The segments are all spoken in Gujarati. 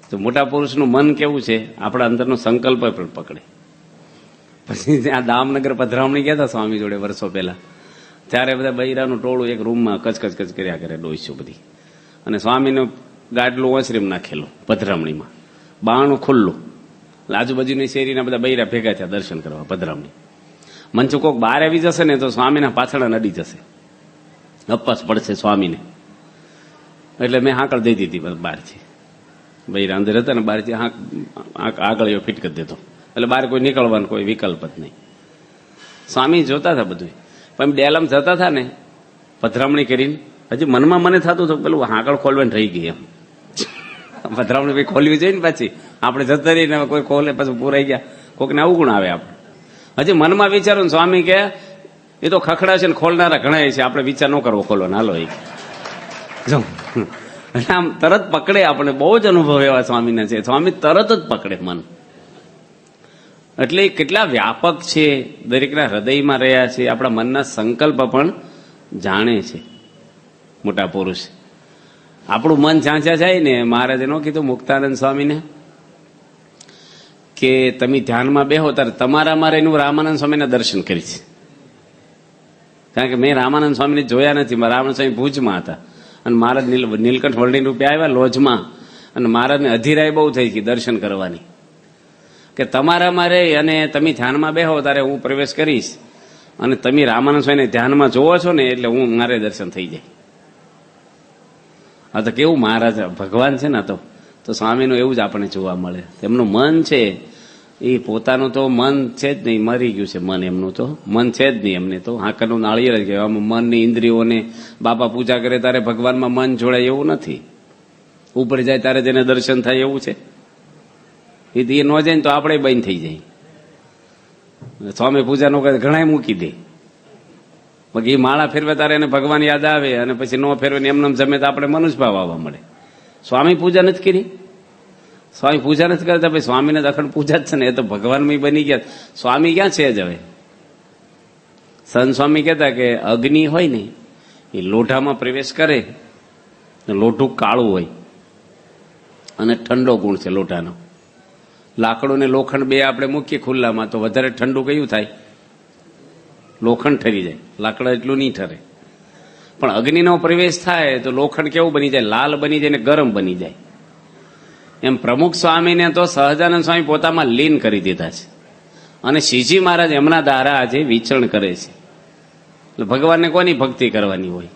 તો મોટા પુરુષનું મન કેવું છે, આપણા અંદરનો સંકલ્પ પણ પકડે. પછી ત્યાં દામનગર પધરામણી ગયા હતા સ્વામી જોડે વર્ષો પહેલા, ત્યારે બધા બૈરાનું ટોળું એક રૂમમાં કચકચ કર્યા કરે, ડોઈશું બધી, અને સ્વામીનું ગાડલું ઓસરીમ નાખેલું પધરામણીમાં, બાણું ખુલ્લું, આજુબાજુની શેરીના બધા બૈરા ભેગા થયા દર્શન કરવા પધરામણી. મંચુ કોક બહાર આવી જશે ને તો સ્વામીના પાછળ નડી જશે, અપસ પડશે સ્વામીને. એટલે મેં હાંકળ દઈ દીધી બહારથી, બૈરા અંદર હતા ને બહારથી આગળ ફિટ કરી દેતો, એટલે બહાર કોઈ નીકળવાનો કોઈ વિકલ્પ જ નહીં. સ્વામી જોતા હતા બધું, પણ ડેલમ જતા હતા ને પધરામણી કરીને, હજી મનમાં મને થતું હતું પેલું હાંકળ ખોલવાની રહી ગઈ એમ. પધરામણી ભાઈ ખોલવી જોઈએ ને, પછી આપણે જતા રહીને કોઈ ખોલે પછી પૂરાઈ ગયા, કોઈકને આવું ગુણ આવે. આપણે હજી મનમાં વિચારો ને સ્વામી કે એ તો ખખડા છે ને ખોલનારા ઘણા છે, આપણે વિચાર ન કરવો ખોલવાનો, હાલો એ આમ તરત પકડે. આપણે બહુ જ અનુભવ એવા સ્વામીના છે, સ્વામી તરત જ પકડે મન. એટલે કેટલા વ્યાપક છે, દરેકના હૃદયમાં રહ્યા છે, આપણા મનના સંકલ્પ પણ જાણે છે મોટા પુરુષ. આપણું મન ચાંચા જાય ને, મહારાજે ન કીધું મુક્તાનંદ સ્વામીને કે તમે ધ્યાનમાં બેહો ત્યારે તમારામાં રહીને રામાનંદ સ્વામીના દર્શન કરીશ. કારણ કે મેં રામાનંદ સ્વામીને જોયા નથી. રામાનંદ સ્વામી ભુજમાં હતા અને મહારાજ નીલકંઠ વર્ણિ રૂપે આવ્યા લોજમાં, અને મહારાજને અધીરાય બહુ થઈ ગઈ દર્શન કરવાની, કે તમારામાં રહી અને તમે ધ્યાનમાં બેહો ત્યારે હું પ્રવેશ કરીશ, અને તમે રામાનંદ સ્વામીને ધ્યાનમાં જોવો છો ને એટલે મારે દર્શન થઈ જાય. આ તો કેવું મહારાજ ભગવાન છે ને, તો સ્વામીનું એવું જ આપણને જોવા મળે. તેમનું મન છે એ પોતાનું તો મન છે જ નહીં, મરી ગયું છે મન, એમનું તો મન છે જ નહીં. એમને તો હાકરનું નાળિયેર જ કહેવાય. મનની ઇન્દ્રિયોને બાપા પૂજા કરે ત્યારે ભગવાનમાં મન જોડાય એવું નથી. ઉપર જાય ત્યારે જેને દર્શન થાય એવું છે. એ ન જાય ને તો આપણે બંધ થઈ જાય. સ્વામી પૂજા નો કરે ઘણા મૂકી દે, બાકી એ માળા ફેરવે તારે એને ભગવાન યાદ આવે, અને પછી ન ફેરવે ને એમને જમે તો આપણે મનુષ્ય ભાવ આવવા મળે. સ્વામી પૂજા નથી કરી, સ્વામી પૂજા નથી કરતા, ભાઈ સ્વામીને અખંડ પૂજા જ છે ને, એ તો ભગવાનમાં બની ગયા. સ્વામી ક્યાં છે જ હવે? સંત સ્વામી કહેતા કે અગ્નિ હોય ને એ લોઢામાં પ્રવેશ કરે, લોઢું કાળું હોય અને ઠંડો ગુણ છે લોઢાનો. લાકડું ને લોખંડ બે આપણે મૂકીએ ખુલ્લામાં તો વધારે ઠંડુ કયું થાય? લોખંડ ઠરી જાય, લાકડા એટલું નહીં ઠરે. પણ અગ્નિનો પ્રવેશ થાય તો લોખંડ કેવું બની જાય? લાલ બની જાય ને ગરમ બની જાય. એમ પ્રમુખ સ્વામીને તો સહજાનંદ સ્વામી પોતામાં લીન કરી દીધા છે, અને શ્રીજી મહારાજ એમના દ્વારા આજે વિચરણ કરે છે. એટલે ભગવાનને કોની ભક્તિ કરવાની હોય?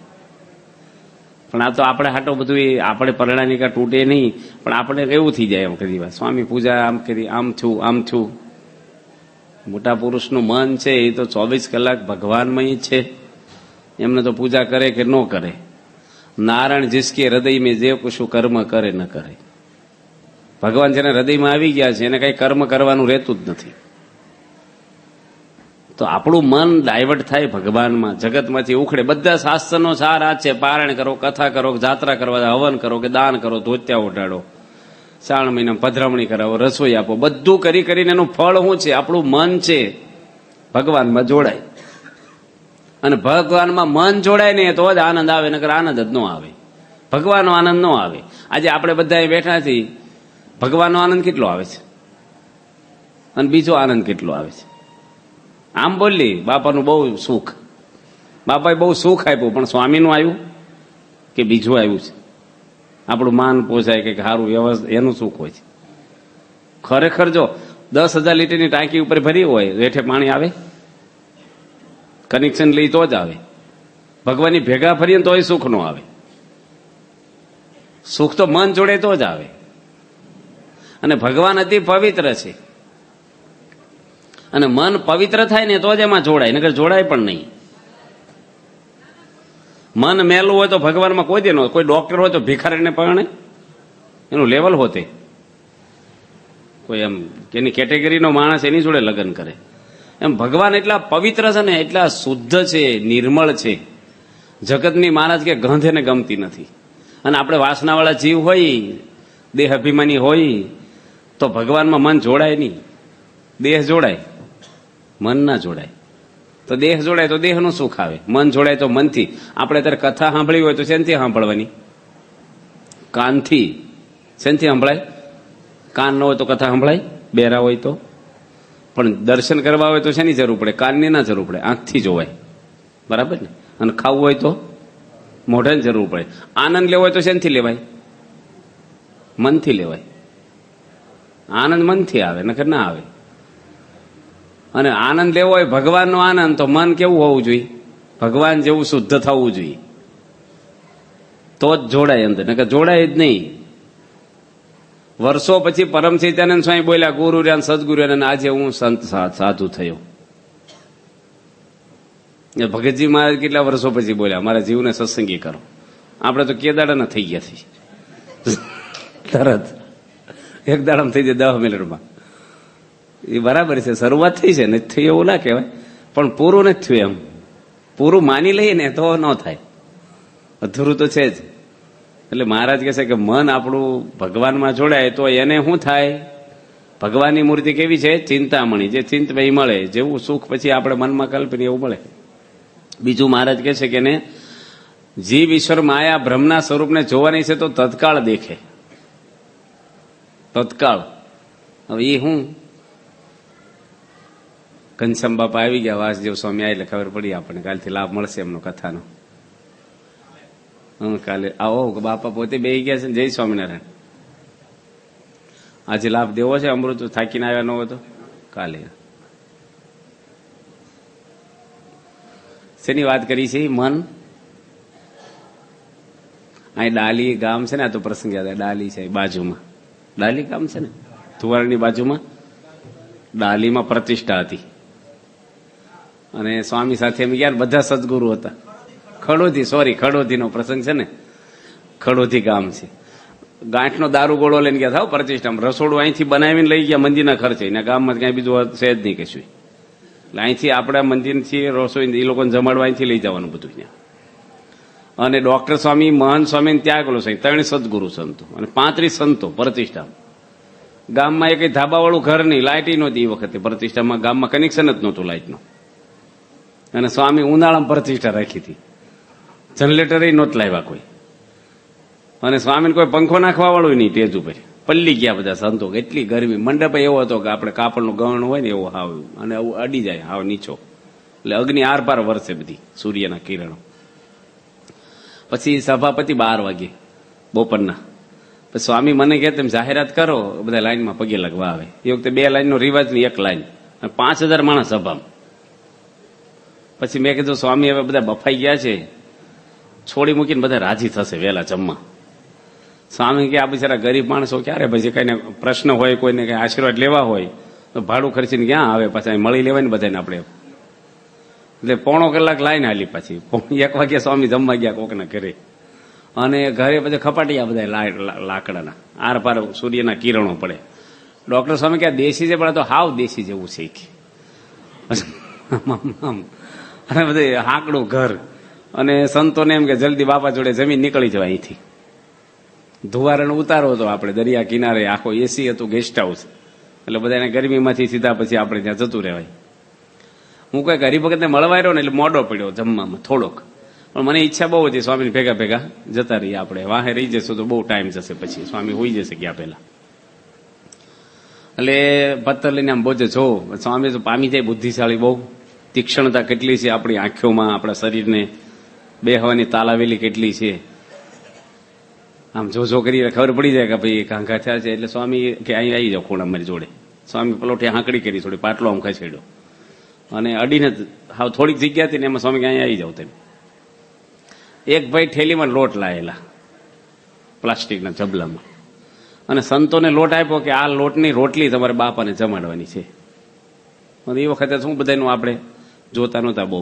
પણ આ તો આપણે હાટો બધું આપણે પરણાની કા તૂટે નહીં, પણ આપણે એવું થઈ જાય એમ કરી વાત, સ્વામી પૂજા આમ કરી, આમ થયું આમ થયું. મોટા પુરુષનું મન છે એ તો 24 કલાક ભગવાનમય છે. એમને તો પૂજા કરે કે ન કરે, નારાયણ જિસકે હૃદય મેં જે કશું કર્મ કરે ન કરે. ભગવાન જેના હૃદયમાં આવી ગયા છે એને કઈ કર્મ કરવાનું રહેતું જ નથી. તો આપણું મન ડાયવર્ટ થાય ભગવાનમાં, જગતમાંથી ઉખડે. બધા શાસ્ત્રનો સાર આ છે, પારાયણ કરો, કથા કરો, જાત્રા કરવા, હવન કરો કે દાન કરો, ધોત્યા ઓઢાડો, 3 મહિના પધરામણી કરાવો, રસોઈ આપો, બધું કરી કરીને એનું ફળ શું છે? આપણું મન છે ભગવાનમાં જોડાય. અને ભગવાનમાં મન જોડાય ને તો જ આનંદ આવે, નકર આનંદ જ ન આવે, ભગવાનનો આનંદ ન આવે. આજે આપણે બધા બેઠા છીએ, ભગવાનનો આનંદ કેટલો આવે છે અને બીજો આનંદ કેટલો આવે છે? આમ બોલી બાપાનું બહુ સુખ, બાપાએ બહુ સુખ આપ્યું, પણ સ્વામીનું આવ્યું કે બીજું આવ્યું છે? આપણું માન પોસાય કે સારું વ્યવસ્થા, એનું સુખ હોય છે. ખરેખર જો 10,000 લીટરની ટાંકી ઉપર ભરી હોય, રેઠે પાણી આવે, કનેક્શન લઈ તો જ આવે. ભગવાનની ભેગા ફરીએ તો એ સુખ નો આવે. સુખ તો મન જોડે તો જ આવે. અને ભગવાન અતિ પવિત્ર છે, અને મન પવિત્ર થાય ને તો જ એમાં જોડાય, નકર જોડાય પણ નહીં. મન મેલું હોય તો ભગવાનમાં કોઈ દે ન. કોઈ ડોક્ટર હોય તો ભિખારીને પરણે, એનું લેવલ હોતે. કોઈ એમ એની કેટેગરીનો માણસ એની જોડે લગ્ન કરે. એમ ભગવાન એટલા પવિત્ર છે ને, એટલા શુદ્ધ છે, નિર્મળ છે. જગતની મહારાજ કે ગંધ એને ગમતી નથી. અને આપણે વાસનાવાળા જીવ હોય, દેહ અભિમાની હોય, તો ભગવાનમાં મન જોડાય નહીં. દેહ જોડાય, મન ના જોડાય. તો દેહ જોડાય તો દેહનું સુખ આવે, મન જોડાય તો મનથી. આપણે અત્યારે કથા સાંભળી હોય તો શેનથી સાંભળવાની? કાનથી. શેનથી સંભળાય? કાન ન હોય તો કથા સંભળાય, બેરા હોય તો. પણ દર્શન કરવા હોય તો શેની જરૂર પડે? કાનની ના જરૂર પડે, આંખથી જોવાય, બરાબર ને? અને ખાવું હોય તો મોઢાની જરૂર પડે. આનંદ લેવો હોય તો શેનથી લેવાય? મનથી લેવાય. આનંદ મનથી આવે, નકર ના આવે. અને આનંદ લેવો હોય ભગવાનનો આનંદ, તો મન કેવું હોવું જોઈએ? ભગવાન જેવું શુદ્ધ થવું જોઈએ, તો જ જોડાય અંદર, નકર જોડાય જ નહીં. વર્ષો પછી પરમ સિદ્ધાનંદ સ્વામી બોલ્યા, ગુરુ રહ્યા સદગુરુ રહ્યા, આજે હું સંત સાધુ થયો. ભગતજી મહારાજ કેટલા વર્ષો પછી બોલ્યા, મારા જીવને સત્સંગી કરો. આપણે તો કે દાડાના થઈ ગયા છીએ, તરત એક દાડામાં થઈ જાય 10 મિનિટમાં. એ બરાબર છે, શરૂઆત થઈ છે, નથી થઈ એવું ના કહેવાય, પણ પૂરું નથી થયું. એમ પૂરું માની લઈએ ને તો ન થાય, અધૂરું તો છે જ. એટલે મહારાજ કહે છે કે મન આપણું ભગવાનમાં જોડાય તો એને શું થાય? ભગવાનની મૂર્તિ કેવી છે? ચિંતામણી, જે ચિંતમય મળે, જેવું સુખ પછી આપણે મનમાં કલ્પીએ એવું મળે. બીજું મહારાજ કહે છે કે એને જીવ ઈશ્વર માયા બ્રહ્મના સ્વરૂપને જોવાની છે તો તત્કાળ દેખે, તત્કાળ. હવે એ હું ઘનશ્યામ બાપા આવી ગયા, વાસુદેવ સ્વામી આવે એટલે ખબર પડી આપણને, કાલથી લાભ મળશે એમનો કથાનો. કાલે આવો, બાપા પોતે બેસી ગયા છે ને. જય સ્વામિનારાયણ. આજે લાભ દેવો છે, અમૃત થાકીને આવ્યા ન હોય તો કાલે. શેની વાત કરી છે? મન. અહીં ડાલી ગામ છે ને, આ તો પ્રસંગ યાદ આવે. ડાલી છે બાજુમાં, ડાલી ગામ છે ને, ધુવાડની બાજુમાં. ડાલીમાં પ્રતિષ્ઠા હતી અને સ્વામી સાથે એમ ગયા, બધા સદગુરુ હતા. ખડોદીનો પ્રસંગ છે ને, ખડોદી ગામ છે. ગાંઠનો દારૂ ગોળો લઈને ગયા થાવ પ્રતિષ્ઠામાં. રસોડું અહીંથી બનાવીને લઈ ગયા મંદિરના ખર્ચે. એના ગામમાં કઈ બીજું છે જ નહીં કશું. એટલે અહીંથી આપણા મંદિરથી રસોઈ એ લોકોને જમાડવા અહીંથી લઈ જવાનું બધું ત્યાં. અને ડોક્ટર સ્વામી, મહંત સ્વામી, ત્યાગલો સ્વામી, 3 સદગુરુ સંતો અને 35 સંતો પ્રતિષ્ઠા. ગામમાં એ કઈ ધાબાવાળું ઘર નહીં, લાઇટ નહોતી એ વખતે પ્રતિષ્ઠામાં. ગામમાં કનેક્શન જ નહોતું લાઇટનું. અને સ્વામી ઉનાળામાં પ્રતિષ્ઠા રાખી હતી, જનરેટર નહોત લાવ્યા કોઈ. અને સ્વામીને કોઈ પંખો નાખવા વાળું નહીં ટેજ ઉપર. પલ્લી ગયા બધા સંતો, એટલી ગરમી. મંડપ એવો હતો કે આપણે કાપડનું ગવણ હોય ને એવો હાવ, અને આવું અડી જાય હાવ નીચો. એટલે અગ્નિ આરપાર વરસે બધી સૂર્યના કિરણો. પછી સભાપતિ 12 વાગે બપોરના. પછી સ્વામી મને કહે તેમ જાહેરાત કરો, બધા લાઈનમાં પગે લગવા આવે. એ વખતે 2 લાઈનનો રિવાજ ની 1 લાઈન, અને 5000 માણસ સભામાં. પછી મેં કીધું સ્વામી હવે બધા બફાઈ ગયા છે, છોડી મૂકીને બધા રાજી થશે વહેલા જમવા. સ્વામી કે આ બિચારા ગરીબ માણસો ક્યારે પછી કઈને પ્રશ્ન હોય, કોઈને કઈ આશીર્વાદ લેવા હોય તો ભાડું ખર્ચીને ક્યાં આવે? પાછા મળી લેવાય ને બધાને આપણે. એટલે 1.5 કલાક લાઈન હાલી. પછી 1 વાગે સ્વામી જમવા ગયા કોકના ઘરે. અને ઘરે પછી ખપાટિયા બધા લાકડાના, આર પાર સૂર્યના કિરણો પડે. ડોક્ટર સ્વામી કે દેશી છે, પણ તો હાવ દેશી જેવું છે. અને બધે હાંકડું ઘર. અને સંતોને એમ કે જલ્દી બાપા જોડે જમીન નીકળી જવાય અહીંથી. ધુવારણ ઉતારો હતો આપણે દરિયા કિનારે, આખો એસી હતું, ગેસ્ટ હાઉસ. એટલે બધાને ગરમીમાંથી સીધા પછી આપણે ત્યાં જતું રહેવાય. હું કઈ હરિભગતને મળવા રહ્યો ને એટલે મોડો પડ્યો જમવામાં થોડોક. પણ મને ઈચ્છા બહુ હતી સ્વામીને ભેગા ભેગા જતા રહીએ આપણે. વાહે રહી જશું તો બહુ ટાઈમ જશે, પછી સ્વામી હોઈ જશે ગયા પહેલા. એટલે પથ્થર લઈને આમ બોજે જો સ્વામી તો પામી જાય, બુદ્ધિશાળી બહુ. તીક્ષ્ણતા કેટલી છે આપણી આંખોમાં, આપણા શરીરને બેહવાની તાલાવેલી કેટલી છે. આમ જો કરીને ખબર પડી જાય કે ભાઈ કાંકા થયા છે. એટલે સ્વામી કે અહીં આવી જાઓ ખૂણા મારી જોડે. સ્વામી પલોઠી હાંકડી કરી, થોડી પાટલો આમ ખસેડ્યો અને અડીને હાવ થોડીક જગ્યા હતી ને એમાં સ્વામી કે અહીં આવી જાઓ. તેમ એક ભાઈ ઠેલીમાં લોટ લાયેલા પ્લાસ્ટિકના જબલામાં, અને સંતોને લોટ આપ્યો કે આ લોટની રોટલી તમારે બાપાને જમાડવાની છે. અને એ વખતે શું બધાનું આપણે જોતા નહોતા બહુ,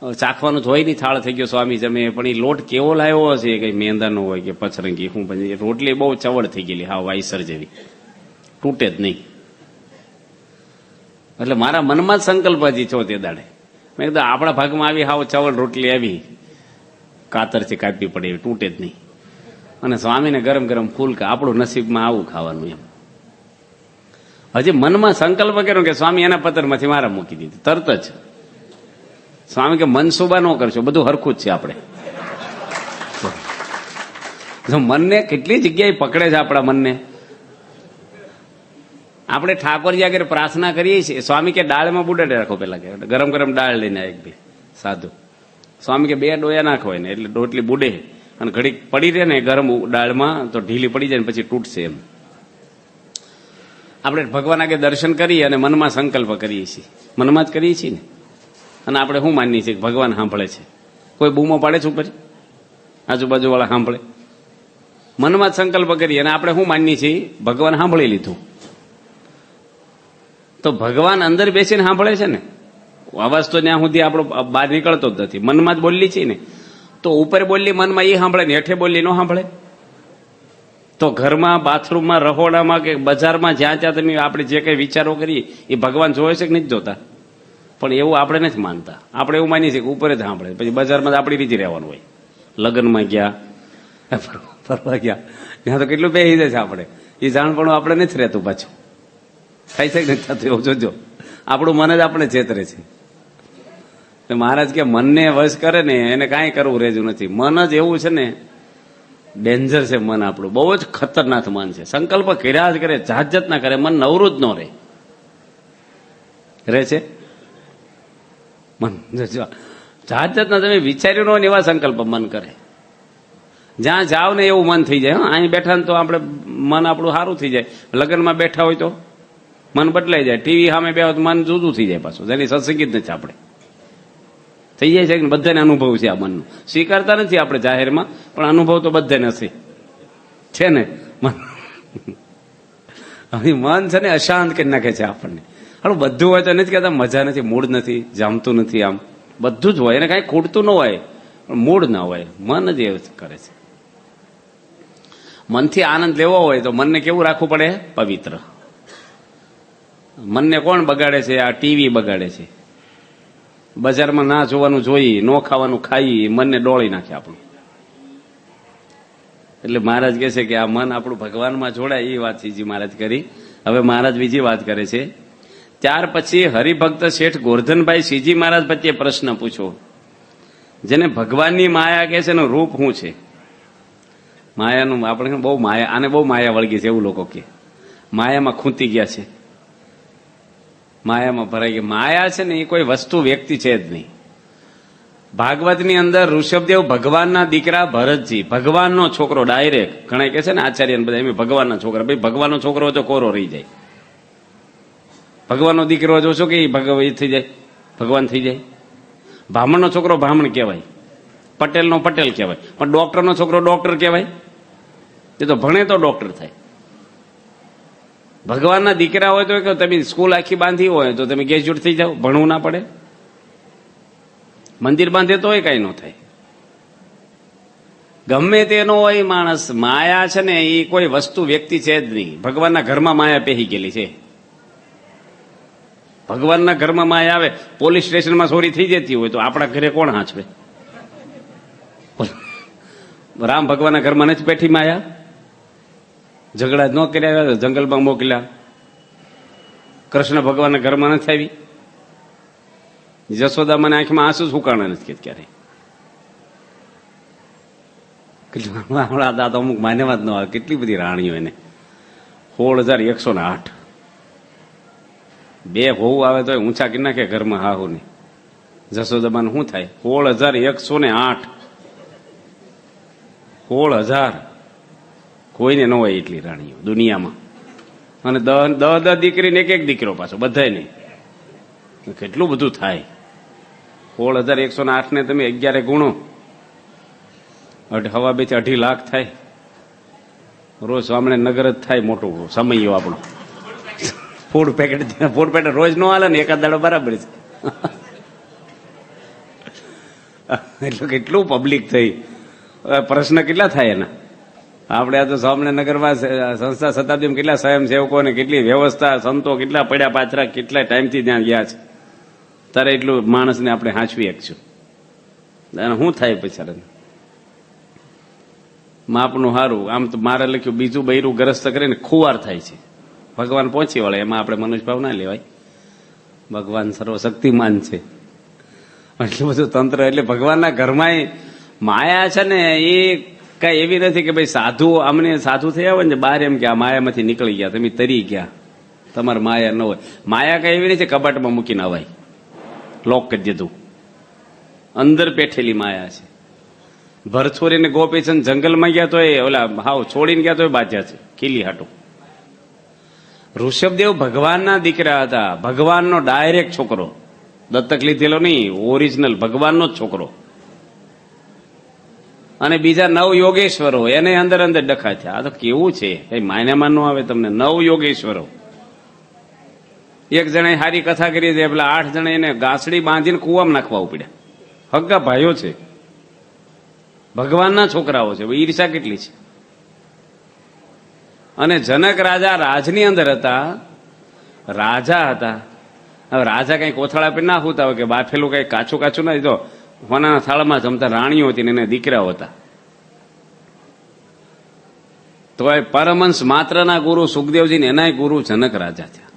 ચાખવાનું જ હોય નહીં. થાળ થઈ ગયો, સ્વામી જમે. પણ એ લોટ કેવો લાવ્યો હશે, કઈ મેંદાનો હોય કે પચરંગી, શું પછી રોટલી બહુ ચવડ થઈ ગયેલી, હા વાઈસર જેવી, તૂટે જ નહીં. એટલે મારા મનમાં જ સંકલ્પ હજી છો તે દાડે. મેં કીધું આપણા ભાગમાં આવી હાવ ચવડ રોટલી આવી, કાતરથી કાપવી પડે એવી, તૂટે જ નહીં. અને સ્વામીને ગરમ ગરમ ફૂલકા, આપણું નસીબમાં આવું ખાવાનું. એમ હજી મનમાં સંકલ્પ કર્યો કે સ્વામી એના પત્રમાંથી મારા મૂકી દીધી. તરત જ સ્વામી કે મનસુબા ન કરશો, બધું હરખું જ છે આપણે. મનને કેટલી જગ્યાએ પકડે છે આપણા મનને. આપણે ઠાકોરજી આગળ પ્રાર્થના કરીએ છીએ. સ્વામી કે દાળમાં બુડાડે રાખો, પેલા કે ગરમ ગરમ દાળ લઈને એક ભાઈ સાધુ સ્વામી કે 2 ડોયા નાખો એને, એટલે રોટલી બુડે અને ઘડીક પડી રહે ને ગરમ દાળમાં તો ઢીલી પડી જાય ને પછી તૂટશે એમ. આપણે ભગવાન આગળ દર્શન કરીએ અને મનમાં સંકલ્પ કરીએ છીએ, મનમાં જ કરીએ છીએ ને. અને આપણે શું માનીએ છીએ કે ભગવાન સાંભળે છે? કોઈ બૂમો પાડે છે ઉપર? આજુબાજુ વાળા સાંભળે? મનમાં જ સંકલ્પ કરીએ અને આપણે શું માનીએ છીએ? ભગવાન સાંભળી લીધું. તો ભગવાન અંદર બેસીને સાંભળે છે ને. અવાજ તો ત્યાં સુધી આપણો બહાર નીકળતો જ નથી, મનમાં જ બોલી છીએ ને. તો ઉપર બોલી મનમાં એ સાંભળે ને હેઠે બોલી ન સાંભળે? તો ઘરમાં, બાથરૂમમાં, રહોડામાં કે બજારમાં જ્યાં ત્યાં તમે આપણે જે કંઈ વિચારો કરીએ એ ભગવાન જોવે છે કે નથી જોતા? પણ એવું આપણે નથી માનતા. આપણે એવું માનીએ છીએ કે ઉપર જ સાંભળે, પછી બજારમાં આપણી રીતે રહેવાનું હોય. લગ્નમાં ગયા, ફરવા ગયા, ત્યાં તો કેટલું બેસી જાય છે આપણે. એ જાણપણું આપણે નથી રહેતું પાછું. થાય છે કે નથી થતું? એવું જોજો, આપણું મન જ આપણે ચેતરે છે. મહારાજ કે મનને વશ કરે ને એને કાંઈ કરવું રહેતું નથી. મન જ એવું છે ને, ડેન્જર છે મન આપણું, બહુ જ ખતરનાક મન છે. સંકલ્પ કર્યા જ કરે, જાત ના કરે, મન નવરું જ ન રહે છે. મન જાતના તમે વિચાર્યું ન હોય એવા સંકલ્પ મન કરે. જ્યાં જાવ ને એવું મન થઈ જાય. અહીં બેઠા ને તો આપણે મન આપણું સારું થઈ જાય. લગ્નમાં બેઠા હોય તો મન બદલાઈ જાય. ટીવી સામે બેઠા તો મન જુદું થઈ જાય પાછું. જેની સત્સંગી જ નથી આપણે. થઈ જાય છે કે બધાને અનુભવ છે આ મનનો. સ્વીકારતા નથી આપણે જાહેરમાં, પણ અનુભવ તો બધાને હશે છે ને. મન છે ને અશાંત કરી નાખે છે આપણને. હાલું બધું હોય તો નથી કહેતા મજા નથી, મૂડ નથી, જામતું નથી, આમ બધું જ હોય. એને કાંઈ ખૂટતું ન હોય, પણ મૂડ ના હોય. મન જ એવું કરે છે. મનથી આનંદ લેવો હોય તો મનને કેવું રાખવું પડે? પવિત્ર. મનને કોણ બગાડે છે? આ ટીવી બગાડે છે. બજારમાં ના જોવાનું જોઈએ, ન ખાવાનું ખાઈ, મનને ડોળી નાખે આપણું. એટલે મહારાજ કહે છે કે આ મન આપણું ભગવાનમાં જોડાય. એ વાત શ્રીજી મહારાજ કરી. હવે મહારાજ બીજી વાત કરે છે. ત્યાર પછી હરિભક્ત શેઠ ગોરધનભાઈ શ્રીજી મહારાજ પ્રત્યે પ્રશ્ન પૂછો, જેને ભગવાનની માયા કહે છે એનું રૂપ શું છે? માયાનું આપણે બહુ માયા, આને બહુ માયા વળગી છે એવું લોકો કે. માયામાં ખૂંતી ગયા છે, માયામાં ભરાઈ ગયા. માયા છે ને એ કોઈ વસ્તુ, વ્યક્તિ છે જ નહીં. ભાગવતની અંદર ઋષભદેવ ભગવાનના દીકરા ભરતજી, ભગવાનનો છોકરો ડાયરેક્ટ. ઘણા કહે છે ને આચાર્ય બધા એમ ભગવાનના છોકરા. ભાઈ ભગવાનનો છોકરો તો કોરો રહી જાય. ભગવાનનો દીકરો જોશો કે ભગવાન થઈ જાય, ભગવાન થઈ જાય. બ્રાહ્મણનો છોકરો બ્રાહ્મણ કહેવાય, પટેલનો પટેલ કહેવાય, પણ ડોક્ટરનો છોકરો ડોક્ટર કહેવાય. એ તો ભણે તો ડોક્ટર થાય. ભગવાનના દીકરા હોય તો તમે સ્કૂલ આખી બાંધી હોય તો તમે ગ્રેજ્યુએટ થઈ જાઓ, ભણવું ના પડે. મંદિર બાંધે તોય કઈ ન થાય. ગમે તેનો હોય માણસ, માયા છે ને એ કોઈ વસ્તુ, વ્યક્તિ છે જ નહીં. ભગવાનના ઘરમાં માયા પહેરી ગયેલી છે. ભગવાનના ઘરમાં માયા આવે. પોલીસ સ્ટેશનમાં ચોરી થઈ જતી હોય તો આપણા ઘરે કોણ હાંચવે? રામ ભગવાનના ઘરમાં નથી બેઠી માયા? ઝઘડા જ ન કર્યા, જંગલમાં મોકલ્યા. કૃષ્ણ ભગવાનના ઘરમાં નથી આવી. જશોદા મને આંખમાં આંસુ સુકાણા નથી ક્યારે. હમણાં દાદા અમુક માન્યમાં જ ન આવે. કેટલી બધી રાણીઓ એને 16,108. 2 વહુ આવે તો ઊંચા કરી નાખે ઘરમાં હાહુને. જશોદામાં શું થાય? 16,108. 16,000 કોઈને ન હોય એટલી રાણીઓ દુનિયામાં. અને 10 દીકરીને એક દીકરો પાછો, બધાય નહીં. કેટલું બધું થાય. 16,108 ને તમે 11 ગુણો, હવા 2 થી 2.5 લાખ થાય. રોજ સામે નગર જ થાય મોટું સમય આપણો. ફૂડ પેકેટ રોજ નો હાલે ને, એકાદ દાડો બરાબર છે. એટલું કેટલું પબ્લિક થઈ. પ્રશ્ન કેટલા થાય એના? આપણે આ તો સામનેનગરમાં સંસ્થા શતાબ્દીમાં કેટલા સ્વયંસેવકો ને કેટલી વ્યવસ્થા, સંતો કેટલા પડ્યા પાછરા, કેટલા ટાઈમથી ત્યાં ગયા છે. તારે એટલું માણસને આપણે હાંચવી શકશું. શું થાય પછી? માપનું સારું. આમ તો મારે લખ્યું બીજું બૈરું ગ્રસ્ત કરીને ખુવાર થાય છે. ભગવાન પહોંચી વળે એમાં આપણે મનુષ્યભાવ ના લેવાય. ભગવાન સર્વશક્તિમાન છે. એટલું બધું તંત્ર. એટલે ભગવાનના ઘરમાં માયા છે ને એ કઈ એવી નથી કે ભાઈ સાધુ અમને સાધુ થયા હોય ને બહાર એમ કે આ માયામાંથી નીકળી ગયા, તમે તરી ગયા. તમારે માયા ન હોય. માયા કઈ એવી નથી કબાટમાં મૂકીને અવાય, લોક કરી દીધું. અંદર પેઠેલી માયા છે. ભરથોરીને ગોપીચંદ જંગલમાં ગયા તો એ ઓલા હાવ છોડીને ગયા તો એ બાજ્યા છે ખીલી હાટું. ઋષભદેવ ભગવાનના દીકરા હતા, ભગવાનનો ડાયરેક્ટ છોકરો, દત્તક લીધેલો નહીં, ઓરિજિનલ ભગવાનનો જ છોકરો. અને બીજા 9 યોગેશ્વરો એને અંદર અંદર ડખા થયા. આ તો કેવું છે, કઈ માન્યામાં ન આવે તમને. 9 યોગેશ્વરો. એક જણાએ સારી કથા કરી છે, પેલા 8 જણા એને ગાસડી બાંધીને કુવામાં નાખવા ઉપડ્યા. હગ્ગા ભાઈઓ છે, ભગવાનના છોકરાઓ છે. ઈર્ષા કેટલી છે. અને જનક રાજા રાજની અંદર હતા, રાજા હતા. હવે રાજા કઈ કોથળા પર ના હોતા હોય કે બાફેલું કઈ કાચું કાચું ના દીધો, હોનાના થાળમાં જમતા રાણીઓ હતી ને એને દીકરાઓ હતા. તો એ પરમહંસ માત્રના ગુરુ સુખદેવજી એના ગુરુ જનક રાજા થયા.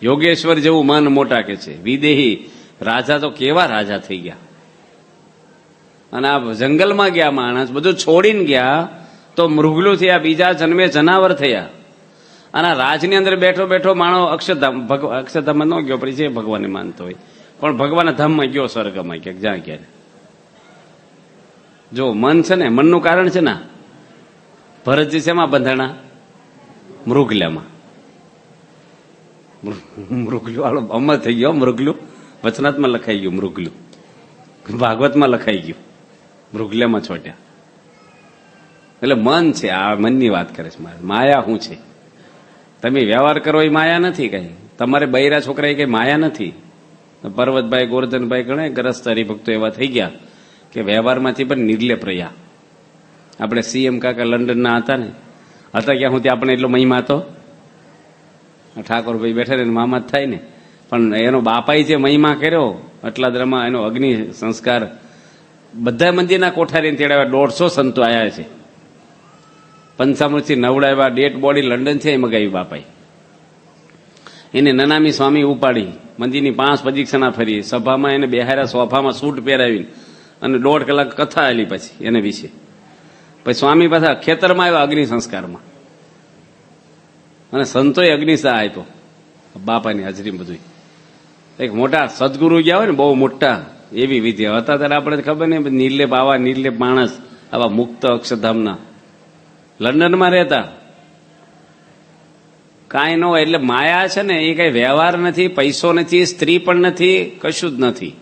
યોગેશ્વર જેવું મન મોટા કે છે. વિદેહી રાજા તો કેવા રાજા થઈ ગયા. અને આ જંગલમાં ગયા માણસ, બધું છોડીને ગયા તો મૃગલું થયા, બીજા જન્મે જનાવર થયા. અને રાજની અંદર બેઠો બેઠો માણો અક્ષરધામમાં ન ગયો, પછી જે ભગવાનને માનતો હોય, પણ ભગવાનના ધામમાં ગયો, સ્વર્ગમાં ક્યાંક જ્યાં ક્યારે. જો મન છે ને, મનનું કારણ છે ને. ભરતજી શેમાં બંધાણા? મૃગલામાં. મૃગલું વાળો અમર થઈ ગયો. મૃગલું વચનાથમાં લખાઈ ગયું, મૃગલું ભાગવતમાં લખાઈ ગયું, મૃગલામાં છોટ્યા. એટલે મન છે, આ મનની વાત કરે છે. માયા શું છે? તમે વ્યવહાર કરો એ માયા નથી કઈ. તમારે બૈરા છોકરા એ કઈ માયા નથી. પર્વતભાઈ, ગોરધનભાઈ ઘણા ગ્રસ્ત હરિભક્તો એવા થઈ ગયા કે વ્યવહારમાંથી પણ નિર્લેપ રહ્યા. આપણે સીએમ કાકા લંડનના હતા ને, હતા ક્યાં સુધી આપણે એટલો મહિમા હતો. ઠાકોરભાઈ બેઠા ને મામા જ થાય ને, પણ એનો બાપાએ જે મહિમા કર્યો અટલાદરામાં, એનો અગ્નિ સંસ્કાર બધા મંદિરના કોઠારીને તેડાવ્યા. 150 સંતો આવ્યા છે. પંચામૃતથી નવડાવ્યા. ડેડ બોડી લંડન છે એ મગાવી બાપાએ. એને નનામી સ્વામી ઉપાડી મંદિરની 5 પ્રદક્ષિણા ફરી. સભામાં એને બેહાર્યા, સોફામાં સૂટ પહેરાવીને, અને 1.5 કલાક કથા આલી પછી એને વિશે. પછી સ્વામી પાછા ખેતરમાં આવ્યા અગ્નિ સંસ્કારમાં, અને સંતોએ અગ્નિસાહ આપ્યો બાપાની હાજરી. બધું એક મોટા સદગુરુ ગયા હોય ને, બહુ મોટા, એવી વિધિ હતા ત્યારે આપણે ખબર નહીં. નિર્લેપ, આવા નિર્લેપ માણસ, આવા મુક્ત અક્ષરધામના લંડનમાં રહેતા, કાંઈ ન હોય. એટલે માયા છે ને, એ કઈ વ્યવહાર નથી, પૈસો નથી, સ્ત્રી પણ નથી, કશું જ નથી.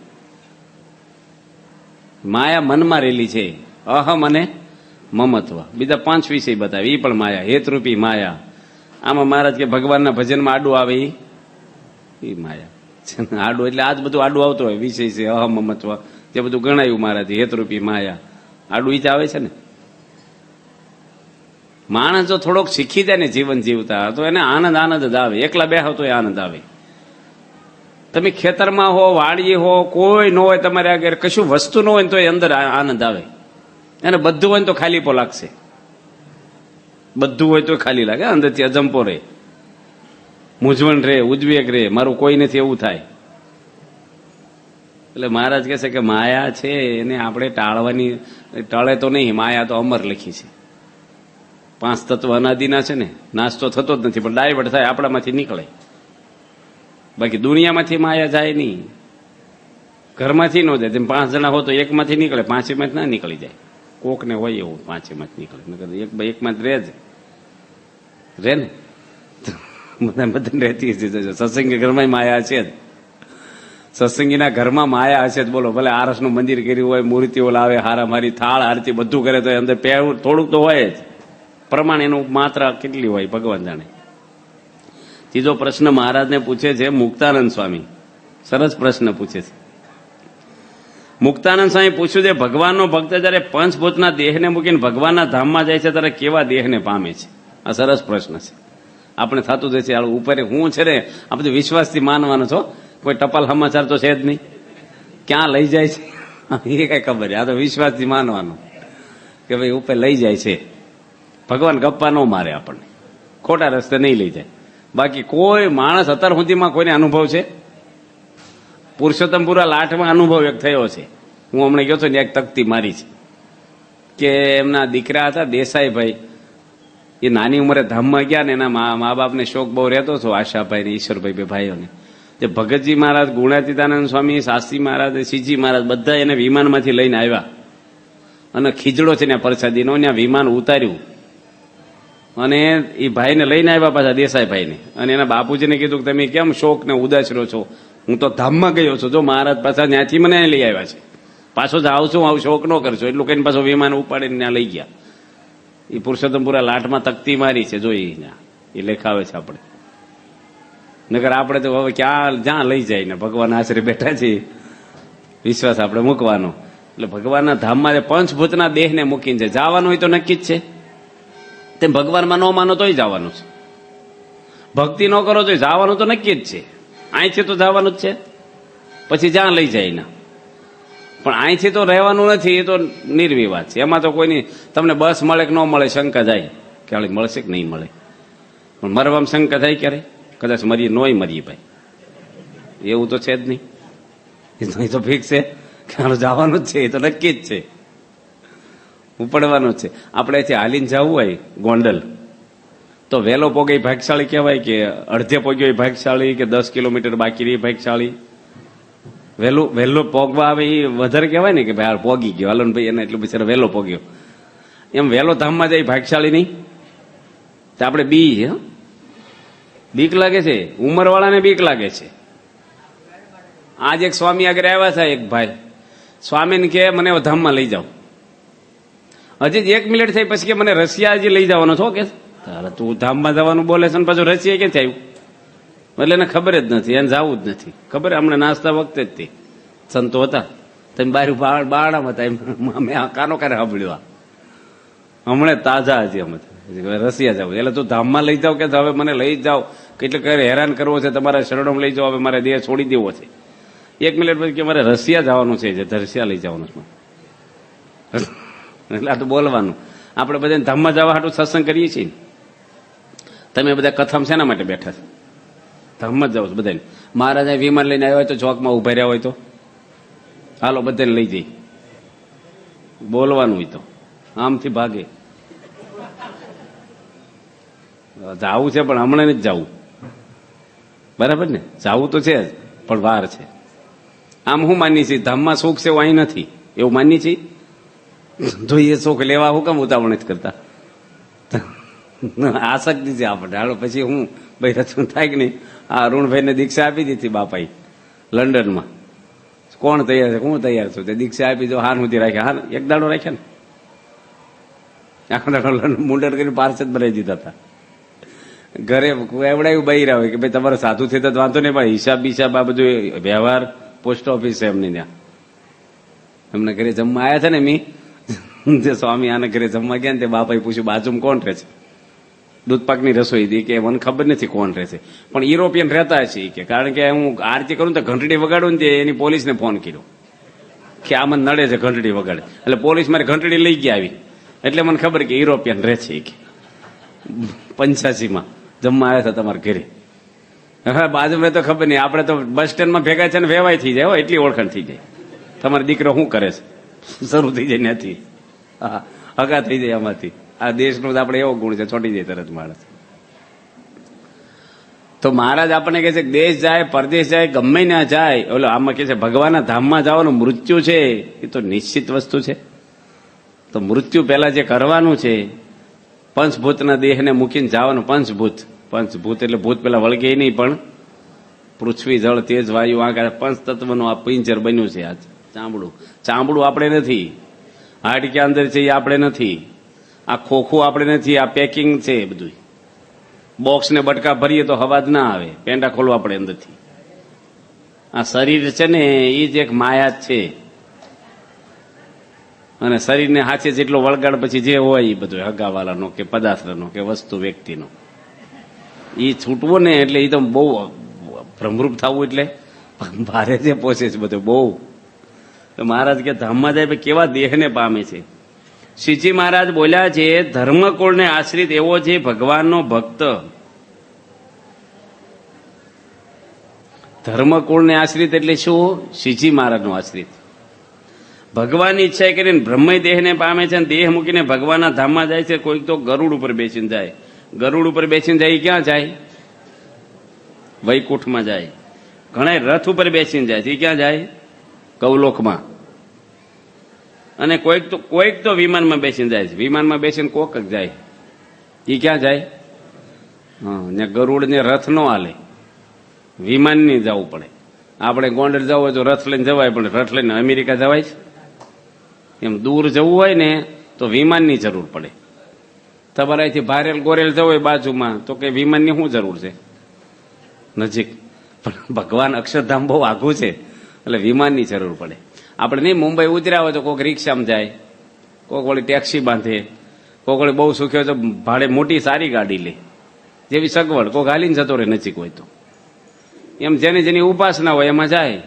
માયા મનમાં રહેલી છે. અહમ અને મમત્વ, બીજા 5 વિષય બતાવે, એ પણ માયા, હેતરૂપી માયા. આમાં મહારાજ કે ભગવાનના ભજનમાં આડું આવે એ માયા. આડું એટલે આજ બધું આડું આવતું હોય, વિષય છે, અહમ મમત્વ, જે બધું ગણાયું મહારાજ, હેતરૂપી માયા. આડું ઈ જ આવે છે ને. માણસ જો થોડોક શીખી જાય ને જીવન જીવતા, તો એને આનંદ જ આવે. એકલા બેહો તો આનંદ આવે. તમે ખેતરમાં હો, વાડીએ હો, કોઈ ન હોય તમારે આગળ, કશું વસ્તુ ન હોય તો એ અંદર આનંદ આવે. એને બધું હોય તો ખાલીપો લાગશે. બધું હોય તો ખાલી લાગે, અંદરથી અજંપો રહે, મૂંઝવણ રહે, ઉદ્વેગ રહે, મારું કોઈ નથી એવું થાય. એટલે મહારાજ કહે છે કે માયા છે એને આપણે ટાળવાની, ટળે તો નહીં. માયા તો અમર લખી છે. 5 તત્વ અનાદિના છે ને, નાશ તો થતો જ નથી, પણ ડાયવર્ટ થાય, આપણામાંથી નીકળે. બાકી દુનિયામાંથી માયા જાય નહીં, ઘરમાંથી ન જાય. તેમ 5 જણા હો તો એકમાંથી નીકળે, 5માંથી ના નીકળી જાય. કોકને હોય એવું 5માંથી નીકળે, એકમાં જ રે ને. બધાને રહેતી છે. સત્સંગી ઘરમાં માયા છે જ. સત્સંગીના ઘરમાં માયા હશે જ. બોલો, ભલે આરસનું મંદિર કર્યું હોય, મૂર્તિઓ લાવે, હારામારી, થાળ આરતી બધું કરે, તો અંદર પહેવું થોડુંક તો હોય જ. પ્રમાણ એનું માત્રા કેટલી હોય ભગવાન જાણે. ત્રીજો પ્રશ્ન મહારાજને પૂછે છે મુક્તાનંદ સ્વામી. સરસ પ્રશ્ન પૂછે છે. મુક્તાનંદ સ્વામી પૂછ્યું છે, ભગવાનનો ભક્ત જયારે પંચભૂતના દેહને મૂકીને ભગવાનના ધામમાં જાય છે ત્યારે કેવા દેહને પામે છે? આ સરસ પ્રશ્ન છે. આપણે થતું જ છે ઉપર. હું છે ને આ બધું વિશ્વાસથી માનવાનો છો, કોઈ ટપાલ સમાચાર તો છે જ નહીં. ક્યાં લઈ જાય છે એ કઈ ખબર છે. આ તો વિશ્વાસથી માનવાનું કે ભાઈ ઉપર લઈ જાય છે. ભગવાન ગપ્પા ન મારે, આપણને ખોટા રસ્તે નહીં લઈ જાય. બાકી કોઈ માણસ અત્યાર સુધીમાં કોઈને અનુભવ છે? પુરુષોત્તમપુરા લાઠમાં અનુભવ એક થયો છે. હું હમણાં ગયો હતો ને, એક તકતી મારી છે કે એમના દીકરા હતા દેસાઈભાઈ, એ નાની ઉંમરે ધામમાં ગયા ને એના મા બાપને શોક બહુ રહેતો હતો, આશાભાઈ ને ઈશ્વરભાઈ બે ભાઈઓને. જે ભગતજી મહારાજ, ગુણાતીતાનંદ સ્વામી, શાસ્ત્રી મહારાજ, શ્રીજી મહારાજ બધા એને વિમાનમાંથી લઈને આવ્યા અને ખીજડો છે ત્યાં પ્રસાદીનો, ત્યાં વિમાન ઉતાર્યું અને એ ભાઈને લઈને આવ્યા પાછા દેસાઈભાઈને. અને એના બાપુજીને કીધું કે તમે કેમ શોક ને ઉદાસ રહો છો, હું તો ધામમાં ગયો છું, જો મહારાજ પાછા ત્યાંથી મને લઈ આવ્યા છે, પાછો જ આવશું, આવું શોક ન કરશો. એટલું કહીને પાછો વિમાન ઉપાડીને ત્યાં લઈ ગયા. એ પુરુષોત્તમપુરા લાટમાં તકતી મારી છે, જોઈ એ લેખાવે છે આપણે. નકર આપણે તો હવે ક્યાં જ્યાં લઈ જાય ને ભગવાન આશરે બેઠા છે, વિશ્વાસ આપણે મૂકવાનો. એટલે ભગવાનના ધામમાં પંચભૂતના દેહને મૂકીને છે જવાનું હોય તો નક્કી જ છે. તેમ ભગવાનમાં ન માનો તોય જવાનું છે, ભક્તિ ન કરો તો જવાનું તો નક્કી જ છે. અહીંથી તો જવાનું જ છે, પછી જ્યાં લઈ જાય ના. પણ અહીંથી તો રહેવાનું નથી, એ તો નિર્વિવાદ છે. એમાં તો કોઈની તમને બસ મળે કે ન મળે શંકા જાય કે હાલ મળશે કે નહીં મળે. પણ મરવામાં શંકા થાય ક્યારે? કદાચ મરીએ નોય મરીએ ભાઈ, એવું તો છે જ નહીં. એ તો ફિક્સ છે કે હાલ જવાનું જ છે, એ તો નક્કી જ છે, ઉપડવાનું જ છે. આપણે અહીંથી હાલીને જવું હોય ગોંડલ તો વહેલો પોગે ભાગશાળી કહેવાય કે અડધે પોગ્યો એ ભાગશાળી કે 10 કિલોમીટર બાકી રહી ભાગશાળી? વહેલો પોગવા આવે એ વધારે કહેવાય ને કે ભાઈ હાલ પોગી ગયો, હાલો ને ભાઈ એને એટલું બિચારો વહેલો પોગ્યો. એમ વહેલો ધામમાં જાય ભાગશાળી નહીં. તો આપણે બી છે, બીક લાગે છે, ઉંમરવાળાને બીક લાગે છે. આજ એક સ્વામી આગળ આવ્યા હતા, એક ભાઈ સ્વામીને કે મને ધામમાં લઈ જાઓ. હજી 1 મિનિટ થઈ પછી કે મને રશિયા હજી લઈ જવાનો છો કે. તારે તું ધામમાં જવાનું બોલે છે ને પાછું રશિયા ક્યાંથી આવ્યું? એટલે એને ખબર જ નથી, એને જવું જ નથી. ખબર હમણાં નાસ્તા વખતે જ તે સંતો હતા, તમે બારણામાં હતા, અમે કાનો કારે સાંભળ્યું. હમણાં તાજા હજી અમે રશિયા જવું. એટલે તું ધામમાં લઈ જાવ કે હવે મને લઈ જાઓ, કેટલે હેરાન કરવો છે, તમારા શરણોમાં લઈ જાઓ, હવે મારે દેહ છોડી દેવો છે. 1 મિનિટ પછી કે મારે રશિયા જવાનું છે, રશિયા લઈ જવાનું છે. એટલે આ તો બોલવાનું. આપણે બધા ધામમાં જવા હાટું સત્સંગ કરીએ છીએ. તમે બધા કથામાં શેના માટે બેઠા છો? ધામમાં જ જાઓ છો બધાને. મહારાજા વિમાન લઈને આવ્યા હોય તો ચોકમાં ઉભા રહ્યા હોય તો હાલો બધાને લઈ જઈ, બોલવાનું હોય તો આમથી ભાગે. જાવું છે પણ હમણાં નથી જવું, બરાબર ને? જાવું તો છે જ પણ વાર છે. આમ હું માની છીએ ધામમાં સુખ છે અહીં નથી, એવું માની છીએ. તો એ સુખ લેવા હું કેમ ઉતાવળ નથી કરતા? આસક્તિ છે આપણે. હાલો પછી હું ભાઈ રચન થાય કે નહીં. આ અરુણભાઈને દીક્ષા આપી દીધી બાપાઈ લંડનમાં. કોણ તૈયાર છે? હું તૈયાર છું. તે દીક્ષા આપી દો, હાર સુધી રાખ્યા. હા, એક દાડો રાખ્યા ને, આખો દાડો મુંડન કરીને પાર્સદ બનાવી દીધા હતા. ઘરે એવડાયું બૈરા હોય કે ભાઈ તમારે સાધુ થતા વાંધો નહીં, પણ હિસાબ બિસાબ આ બધું વ્યવહાર પોસ્ટ ઓફિસ છે એમની ત્યાં. એમને ઘરે જમવા આવ્યા છે ને મી જે સ્વામી આને ઘરે જમવા ગયા ને તે બાપાએ પૂછ્યું બાજુમાં કોણ રહે છે? દૂધપાકની રસોઈ હતી કે મને ખબર નથી કોણ રહે છે, પણ યુરોપિયન રહેતા છે કે. કારણ કે હું આરતી કરું તો ઘંટડી વગાડું ને એની પોલીસને ફોન કર્યો કે આ મને નડે છે ઘંટડી વગાડે. એટલે પોલીસ મારી ઘંટડી લઈ ગયા આવી, એટલે મને ખબર કે યુરોપિયન રહે છે કે 85માં જમવા આવ્યા હતા તમારા ઘરે. હવે બાજુમાં તો ખબર નહીં, આપણે તો બસ સ્ટેન્ડમાં ભેગા છે ને વેવાય થઈ જાય, એટલી ઓળખાણ થઈ જાય. તમારો દીકરો શું કરે છે શરૂ થઈ જાય ત્યાંથી. હા, હગા થઈ જાય આમાંથી. આ દેશનો આપણે એવો ગુણ છે, છોડી જાય તરત માણસ. તો મહારાજ આપણને કહે છે દેશ જાય, પરદેશ જાય, ગમે ના જાય, ઓલો આમાં કહે છે ભગવાનના ધામમાં જવાનું મૃત્યુ છે એ તો નિશ્ચિત વસ્તુ છે. તો મૃત્યુ પહેલા જે કરવાનું છે, પંચભૂતના દેહને મૂકીને જવાનું. પંચભૂત એટલે ભૂત પેલા વળગે નહીં, પણ પૃથ્વી, જળ, તેજ, વાયુ, આકાશ, પંચ તત્વનું આ પિંજર બન્યું છે. આ ચામડું આપણે નથી, હાડક્યા અંદર છે એ આપણે નથી, આ ખોખું આપણે નથી, આ પેકિંગ છે બધું. બોક્સ ને બટકા ભરીએ તો અવાજ ના આવે, પેંડા ખોલવા પડે અંદરથી. આ શરીર છે ને એ જ એક માયા જ છે. અને શરીરને હાથે જેટલો વળગાડ પછી જે હોય એ બધું હગાવાલાનો કે પદાર્થનો કે વસ્તુ વ્યક્તિનો એ છૂટવો ને, એટલે એ તો બહુ ભ્રમરૂપ થવું એટલે ભારે જે પહોંચે છે બધું બહુ. તો મહારાજ કે ધામમાં જાય કેવા દેહને પામે છે. શ્રીજી મહારાજ બોલ્યા છે ધર્મકુળને આશ્રિત એવો છે ભગવાનનો ભક્ત. ધર્મકુળને આશ્રિત એટલે શું? શ્રીજી મહારાજનો આશ્રિત. ભગવાનની ઈચ્છા કરીને બ્રહ્મય દેહને પામે છે અને દેહ મૂકીને ભગવાનના ધામમાં જાય છે. કોઈક તો ગરુડ ઉપર બેસીને જાય. ગરુડ ઉપર બેસીને જાય એ ક્યાં જાય? વૈકુંઠમાં જાય. ઘણા રથ ઉપર બેસીને જાય છે એ ક્યાં જાય? કૌલોકમાં. અને કોઈક તો વિમાનમાં બેસીને જાય છે. વિમાનમાં બેસીને કોક જ જાય એ ક્યાં જાય? ને ગરુડ ને રથ નો હાલે, વિમાનની જવું પડે. આપણે ગોંડલ જવું હોય તો રથ લઈને જવાય, પણ રથ લઈને અમેરિકા જવાય છે? એમ દૂર જવું હોય ને તો વિમાનની જરૂર પડે. તમારે અહીંથી ભારેલ ગોરેલ જવું હોય બાજુમાં તો કે વિમાનની શું જરૂર છે? નજીક. પણ ભગવાન અક્ષરધામ બહુ આઘું છે એટલે વિમાનની જરૂર પડે. આપણે નહીં મુંબઈ ઉતર્યા હોય તો કોઈક રિક્ષામાં જાય, કોઈક વળી ટેક્સી બાંધે, કોઈક વળી બહુ સુખી હોય તો ભાડે મોટી સારી ગાડી લે, જેવી સગવડ. કોઈક હાલીને જતો રહે નજીક હોય તો. એમ જેની ઉપાસના હોય એમાં જાય.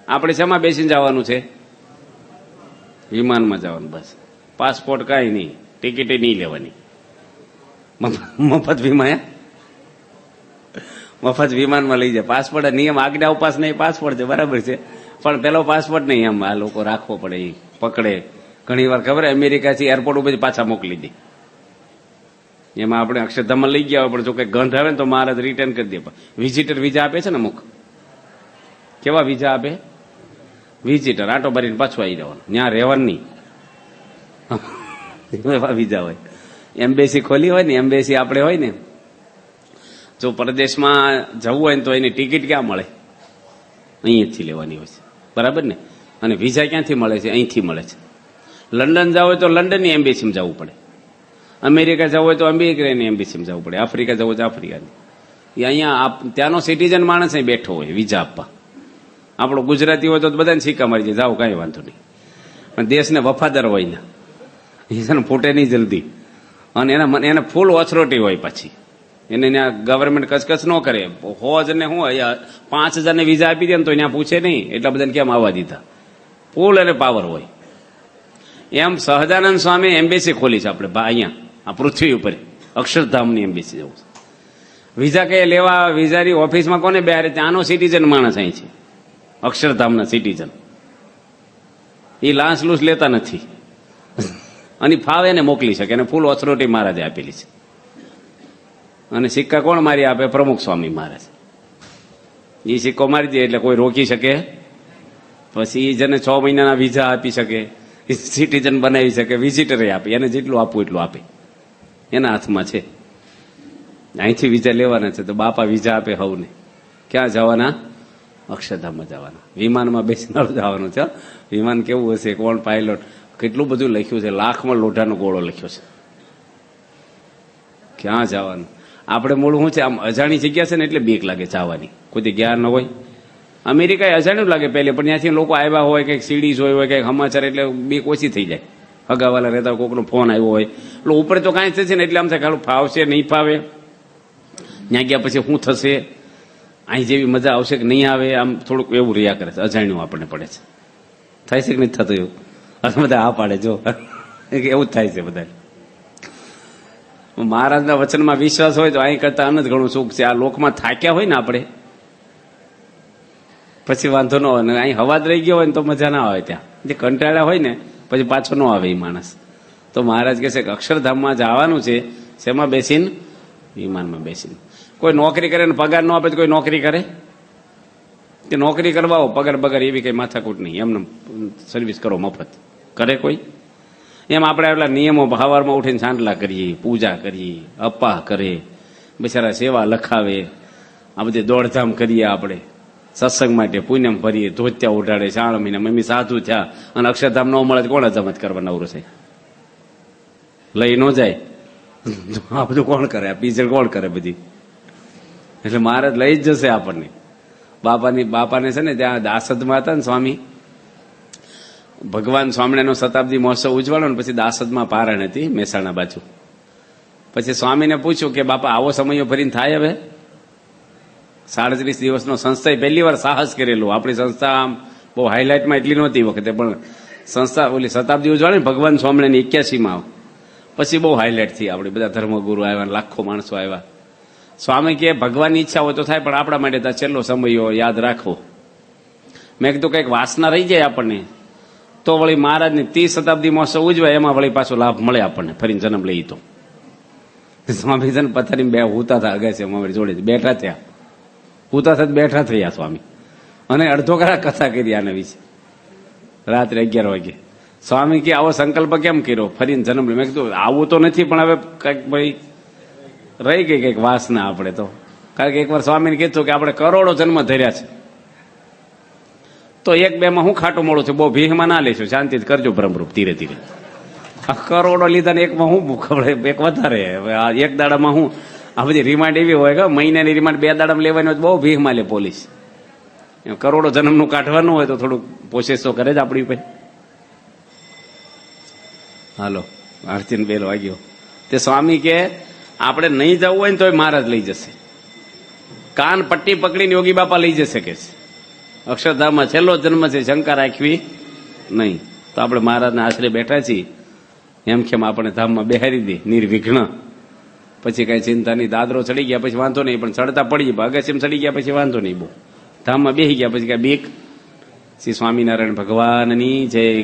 આપણે શેમાં બેસીને જવાનું છે? વિમાનમાં જવાનું. બસ પાસપોર્ટ કાંઈ નહીં, ટિકિટ નહીં લેવાની, મફત વિમાન. મફત વિમાનમાં લઈ જાય. પાસપોર્ટ નિયમ આજ્ઞા ઉપાસ નહીં, પાસપોર્ટ છે બરાબર છે, પણ પેલો પાસપોર્ટ નહીં એમ આ લોકો રાખવો પડે. એ પકડે ઘણી વાર ખબર અમેરિકાથી એરપોર્ટ ઉપર પાછા મોકલી દે. એમાં આપણે અક્ષરધામમાં લઈ ગયા હોય પણ જો કંઈ ગંધ આવે ને તો મહારાજ રિટર્ન કરી દે. વિઝિટર વિઝા આપે છે ને અમુક. કેવા વિઝા આપે? વિઝિટર. આટો ભરીને પાછું આવી જવાનું, ત્યાં રહેવાનું નહીં. એવા વિઝા હોય. એમ્બેસી ખોલી હોય ને, એમ્બેસી આપણે હોય ને, જો પરદેશમાં જવું હોય ને તો એની ટિકિટ ક્યાં મળે? અહીંયાથી લેવાની હોય છે બરાબર ને. અને વિઝા ક્યાંથી મળે છે? અહીંથી મળે છે. લંડન જવું હોય તો લંડનની એમ્બેસીમાં જવું પડે. અમેરિકા જવું હોય તો અમેરિકાની એમ્બેસીમાં જવું પડે. આફ્રિકા જવું હોય તો આફ્રિકાની. એ અહીંયા ત્યાંનો સિટીઝન માણસ અહીં બેઠો હોય વિઝા આપવા. આપણો ગુજરાતી હોય તો બધાને સિક્કા મારી જાય, જાઓ કાંઈ વાંધો નહીં. પણ દેશને વફાદાર હોય ને એને ફૂટે નહીં જલ્દી. અને એને ફૂલ ઓથોરિટી હોય પછી. એને ત્યાં ગવર્મેન્ટ કચકચ ન કરે. હોજ ને શું 5,000 વિઝા આપી દે ને તો ત્યાં પૂછે નહીં એટલા બધાને કેમ આવવા દીધા. ફૂલ એને પાવર હોય. એમ સહજાનંદ સ્વામી એમ્બેસી ખોલી છે આપણે અહીંયા આ પૃથ્વી ઉપર, અક્ષરધામની એમ્બેસી જવું. વિઝા કઈ લેવા? વિઝાની ઓફિસમાં કોને બેહારે? ત્યાંનો સિટીઝન માણસ અહીં છે, અક્ષરધામના સિટીઝન. એ લાંચ લૂસ લેતા નથી અને ફાવે એને મોકલી શકે. એને ફૂલ ઓથોરિટી મહારાજે આપેલી છે. અને સિક્કા કોણ મારી આપે? પ્રમુખ સ્વામી મહારાજ. એ સિક્કો મારી દે એટલે કોઈ રોકી શકે? પછી એ જેને 6 મહિનાના વિઝા આપી શકે, સિટીઝન બનાવી શકે, વિઝિટરે આપે. એને જેટલું આપવું એટલું આપે. એના હાથમાં છે. અહીંથી વિઝા લેવાના છે તો બાપા વિઝા આપે હવને. ક્યાં જવાના? અક્ષરધામમાં જવાના. વિમાનમાં બેસીને જવાનું છે. વિમાન કેવું હશે, કોણ પાયલોટ, કેટલું બધું લખ્યું છે. લાખમાં લોઢાનો ગોળો લખ્યો છે. ક્યાં જવાનું? આપણે મૂળ શું છે, આમ અજાણી જગ્યા છે ને એટલે બીક લાગે જવાની. કોઈ જ્ઞાન ન હોય. અમેરિકા અજાણ્યું લાગે પહેલે, પણ ત્યાંથી લોકો આવ્યા હોય, કંઈક સીડીઝ હોય, કંઈક સમાચાર, એટલે બીક ઓછી થઈ જાય. હગાવાલા રહેતા હોય, કોઈકનો ફોન આવ્યો હોય એટલે ઉપર તો કાંઈ થશે ને એટલે આમ થાય ખાલી ફાવશે નહીં ફાવે, ત્યાં ગયા પછી શું થશે, અહીં જેવી મજા આવશે કે નહીં આવે, આમ થોડુંક એવું રહ્યા કરે છે. અજાણ્યું આપણને પડે છે. થાય છે કે નથી થતું એવું? અને બધા આ પાડે જો એવું જ થાય છે બધા. મહારાજના વચનમાં વિશ્વાસ હોય તો અહીં કરતા અનંત ઘણું સુખ છે. આ લોકમાં થાક્યા હોય ને આપણે પછી વાંધો ન હોય. અહીં હવાદ રહી ગયો હોય ને તો મજા ના આવે. ત્યાં જે કંટાળ્યા હોય ને પછી પાછો ન આવે એ માણસ. તો મહારાજ કહે છે કે અક્ષરધામમાં જવાનું છે. શેમાં બેસીને? વિમાનમાં બેસીને. કોઈ નોકરી કરે ને પગાર ન આપે તો કોઈ નોકરી કરે? કે નોકરી કરવાઓ પગાર બગાર એવી કઈ માથાકૂટ નહીં, એમને સર્વિસ કરો મફત. કરે કોઈ? એમ આપણે એટલા નિયમો સવારમાં ઉઠીને સાંડલા કરીએ, પૂજા કરીએ, અપ્પા કરે, બિચારા સેવા લખાવે, આ બધી દોડધામ કરીએ. આપણે સત્સંગ માટે પુણ્યમ ભરીએ, ધોત્યા ઉડાડે, 4 મહિના મમ્મી સાધુ થયા અને અક્ષરધામ ન મળે તો કોણ અજામત કરવા નવરો છે? લઈ ન જાય આ બધું કોણ કરે? આ પીછળ કોણ કરે બધી? એટલે મહારાજ લઈ જ જશે આપણને. બાપાને છે ને ત્યાં દાસદમાં હતા ને સ્વામી, ભગવાન સ્વામિનારાયણનો શતાબ્દી મહોત્સવ ઉજવાડો ને પછી દાસદમાં પારણ હતી મહેસાણા બાજુ. પછી સ્વામીને પૂછ્યું કે બાપા આવો સમયો ભરીને થાય હવે? 37 દિવસનો સંસ્થાએ પહેલી વાર સાહસ કરેલું. આપણી સંસ્થા આમ બહુ હાઇલાઇટમાં એટલી નહોતી વખતે, પણ સંસ્થા ઓલી શતાબ્દી ઉજવાડે ને ભગવાન સ્વામિનારાયણ 81માં પછી બહુ હાઇલાઇટ થઈ. આપણે બધા ધર્મગુરુ આવ્યા, લાખો માણસો આવ્યા. સ્વામી કે ભગવાનની ઈચ્છા હોય તો થાય, પણ આપણા માટે તો છેલ્લો સમય યાદ રાખવો. મેં કીધું કંઈક વાસના રહી જાય આપણને તો વળી મહારાજની 30 શતાબ્દી મહોત્સવ ઉજવાય એમાં વળી પાછો લાભ મળે આપણને ફરીને જન્મ લઈ તો સ્વામી છે ને પથારી બે હુતા હતા અગાસી અમારી જોડે બેઠા થયા હુતા થતા બેઠા થયા સ્વામી અને અડધો કલાક કથા કરી આના વિશે રાત્રે 11 વાગે સ્વામી કે આવો સંકલ્પ કેમ કર્યો ફરીને જન્મ લઈ મેં કીધું આવું તો નથી પણ હવે કઈક ભાઈ રહી ગઈ કઈક વાસના આપણે તો કારણ કે એકવાર સ્વામીને કીધું કે આપણે કરોડો જન્મ ધર્યા છે તો 1-2 માં હું ખાટું મોડું છું બહુ ભીહમાં ના લઈશું શાંતિથી કરજો બ્રહ્મરૂપ ધીરે ધીરે આ કરોડો લીધા ને એકમાં હું ખબર એક વધારે આ એક દાડામાં હું આ બધી રિમાન્ડ એવી હોય કે મહિનાની રિમાન્ડ 2 દાડામાં લેવાની હોય તો બહુ ભીહમાં લે પોલીસ કરોડો જન્મનું કાઢવાનું હોય તો થોડુંક પ્રોસેસ તો કરે જ આપણી પાસે હાલો આરતી બેલ વાગ્યો તે સ્વામી કે આપણે નહીં જવું હોય ને તોય મહારાજ લઈ જશે કાન પટ્ટી પકડીને યોગી બાપા લઈ જશે કે છે અક્ષરધામમાં છેલ્લો જન્મ છે શંકા રાખવી નહીં તો આપણે મહારાજના આશરે બેઠા છીએ એમ કેમ આપણે ધામમાં બેહારી દે નિર્વિઘ્ન પછી કઈ ચિંતા નહીં દાદરો ચડી ગયા પછી વાંધો નહીં પણ ચડતા પડી ગયા અગસ્યમ ચડી ગયા પછી વાંધો નહીં બહુ ધામમાં બેસી ગયા પછી કઈ બીક શ્રી સ્વામિનારાયણ ભગવાનની જય